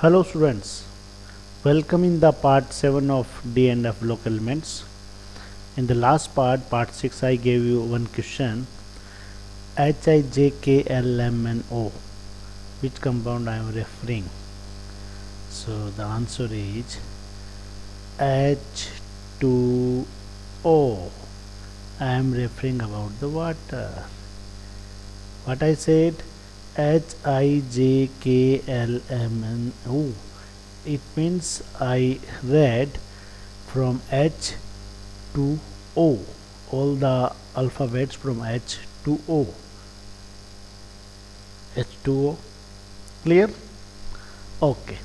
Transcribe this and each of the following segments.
Hello students, welcome in the part 7 of D and F local elements. In the last part, part 6, I gave you one question: HIJKLMNO, which compound I am referring? So the answer is H2O. I am referring about the water. What I said? HIJKLMNO. It means I read from H to O, all the alphabets from H to O. H2O. Clear? Okay.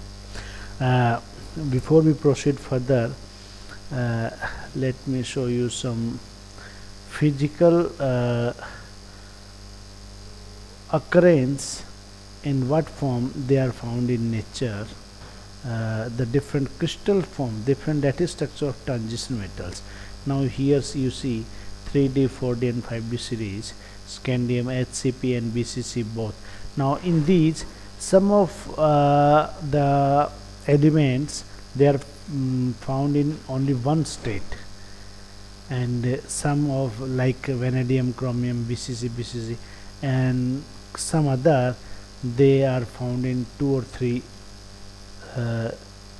Before we proceed further, let me show you some physical occurrence, in what form they are found in nature, the different crystal form, different lattice structure of transition metals. Now here you see 3D, 4D and 5D series, scandium, HCP and BCC both. Now in these, some of the elements, they are found in only one state, and some of like vanadium, chromium, BCC and some other, they are found in 2 or 3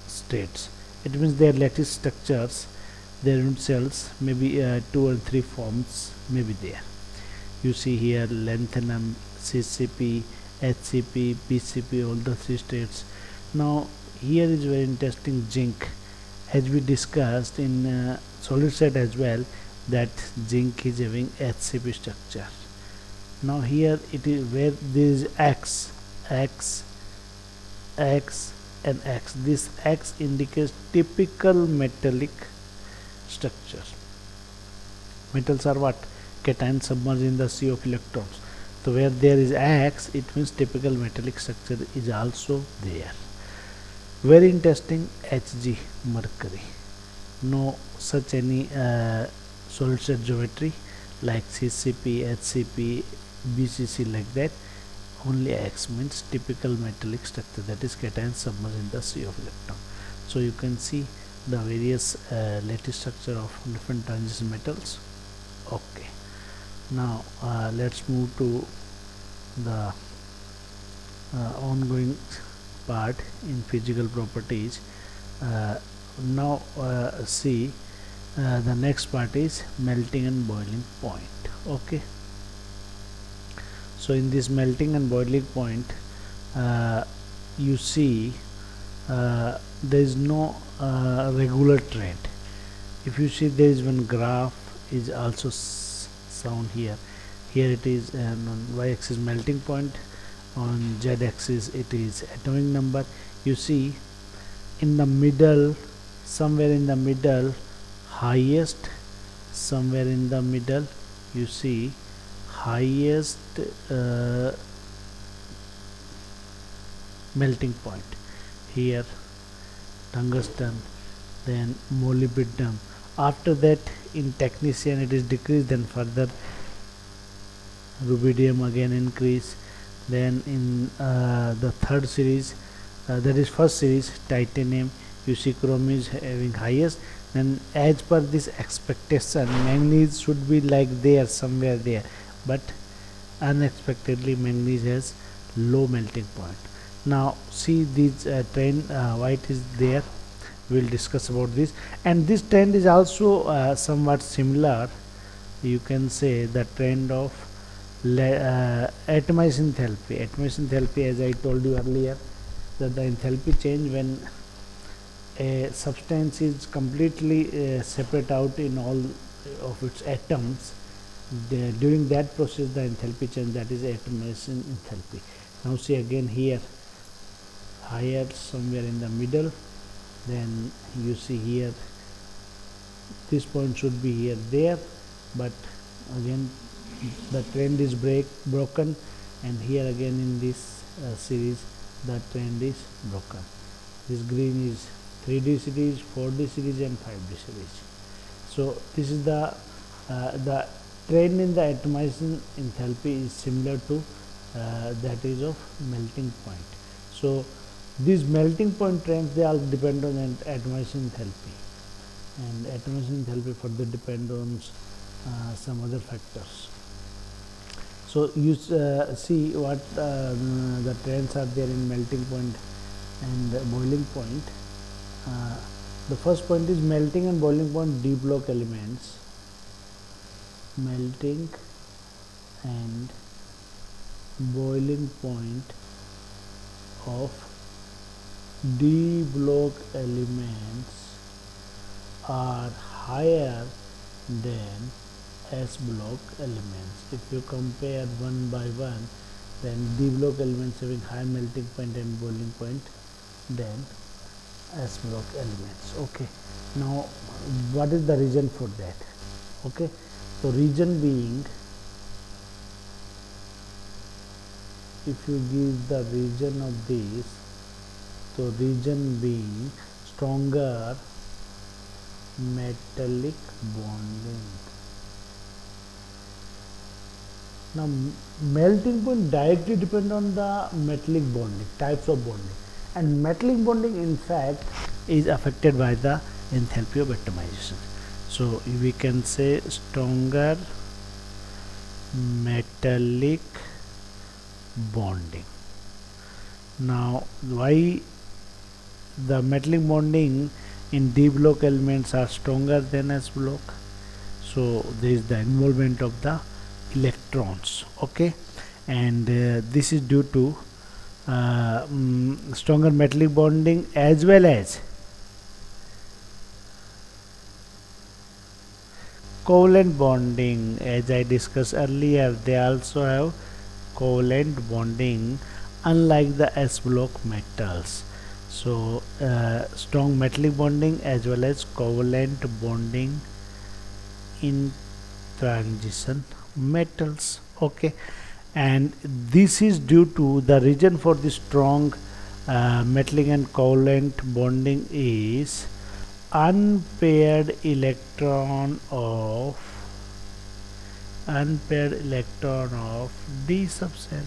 states. It means their lattice structures, their unit cells, maybe 2 or 3 forms may be there. You see here lanthanum, CCP, HCP, PCP, all the 3 states. Now here is very interesting, zinc, as we discussed in solid state as well, that zinc is having HCP structure. Now here it is where there is X and X. This X indicates typical metallic structure. Metals are what? Cations submerged in the sea of electrons. So where there is X, it means typical metallic structure is also there. Very interesting, Hg, mercury. No such any solid state geometry like CCP, HCP, BCC like that. Only X means typical metallic structure, that is cation submerged in the sea of electron. So you can see the various lattice structure of different transition metals. Okay, now let's move to the ongoing part in physical properties. Now see the next part is melting and boiling point. Okay, so in this melting and boiling point, you see there is no regular trend. If you see, there is one graph is also shown here. Here it is on y-axis melting point, on z-axis it is atomic number. You see in the middle, somewhere in the middle, highest, somewhere in the middle you see highest melting point. Here tungsten, then molybdenum. After that in technetium it is decreased, then further rubidium again increase. Then in the third series, that is first series, titanium, you see chromium is having highest. And as per this expectation, manganese should be like there, somewhere there, but unexpectedly manganese has low melting point. Now see this trend, why it is there, we will discuss about this. And this trend is also somewhat similar, you can say, the trend of atomized enthalpy. Atomized enthalpy, as I told you earlier, that the enthalpy change when a substance is completely separate out in all of its atoms. During that process, the enthalpy change, that is atomization enthalpy. Now see again here, higher somewhere in the middle. Then you see here, this point should be here, there, but again the trend is broken, and here again in this series the trend is broken. This green is 3D series, 4D series and 5D series. So this is the trend in the atomization enthalpy is similar to that is of melting point. So These melting point trends, they all depend on atomization enthalpy, and atomization enthalpy further depend on some other factors. So you see what the trends are there in melting point and boiling point. The first point is melting and boiling point d block elements. Melting and boiling point of d block elements are higher than S block elements. If you compare one by one, then d block elements having higher melting point and boiling point than S block elements. Okay, now what is the reason for that? Okay, so reason being, if you give the reason of this, so reason being stronger metallic bonding. Now melting point directly depend on the metallic bonding, types of bonding, and metallic bonding in fact is affected by the enthalpy of atomization. So we can say stronger metallic bonding. Now why the metallic bonding in d block elements are stronger than S block? So there is the involvement of the electrons. Okay, and this is due to stronger metallic bonding as well as covalent bonding. As I discussed earlier, they also have covalent bonding unlike the S block metals. So strong metallic bonding as well as covalent bonding in transition metals. Okay, and this is due to the reason for the strong metallic and covalent bonding is unpaired electron of d subcell.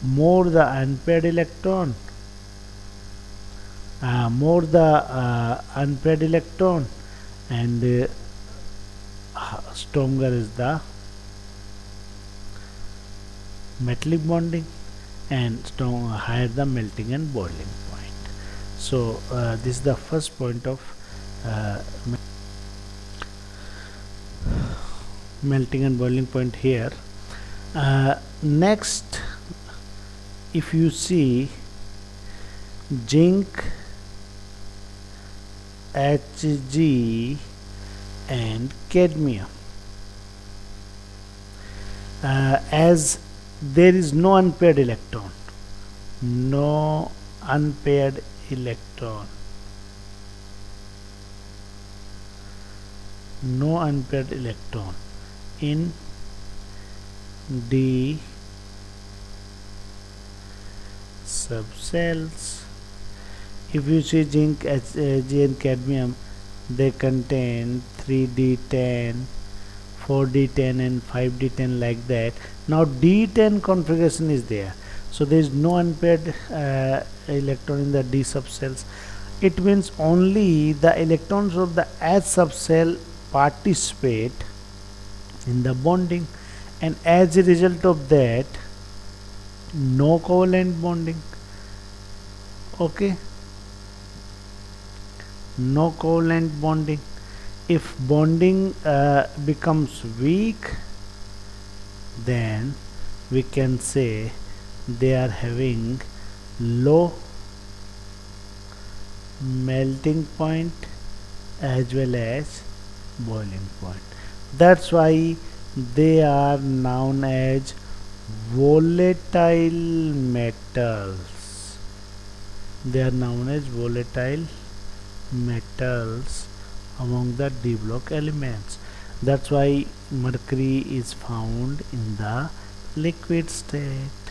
More the unpaired electron, and stronger is the metallic bonding, and higher the melting and boiling point. So this is the first point of melting and boiling point here. Next, if you see zinc, Hg and cadmium, as there is no unpaired electron in d subcells. If you see zinc, Hg and cadmium, they contain 3d10, 4d10 and 5d10 like that. Now d10 configuration is there, so there is no unpaired electron in the d subcells. It means only the electrons of the H subcell participate in the bonding, and as a result of that, no covalent bonding. Okay, no covalent bonding. If bonding becomes weak, then we can say they are having low melting point as well as boiling point. That's why they are known as volatile metals. They are known as volatile metals among the d block elements. That's why mercury is found in the liquid state.